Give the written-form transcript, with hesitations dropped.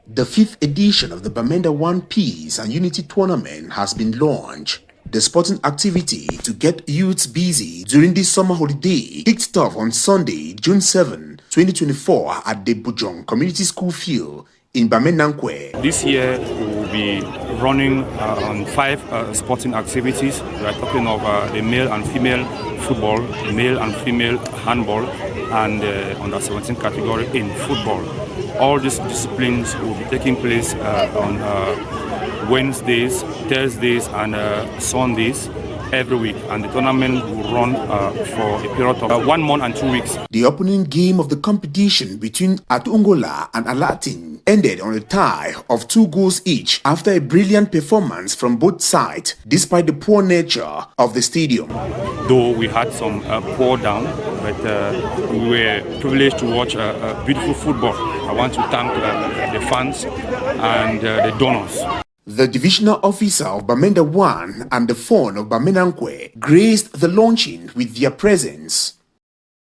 The fifth edition of the BAMENDA One Peace and Unity Tournament has been launched. The sporting activity to get youths busy during this summer holiday kicked off on Sunday, June 7, 2024 at the Bujong Community School Field in Bamenda. This year we will be running on 5 sporting activities. We are talking of the male and female football, the male and female handball, and under 17 category in football. All these disciplines will be taking place on Wednesdays, Thursdays, and Sundays every week, and the tournament will run for a period of 1 month and 2 weeks. The opening game of the competition between Atungola and Alatin ended on a tie of 2 goals each after a brilliant performance from both sides despite the poor nature of the stadium. Though we had some pour down, but we were privileged to watch beautiful football. I want to thank the fans and the donors. The divisional officer of Bamenda 1 and the Fon of Bamendankwe graced the launching with their presence.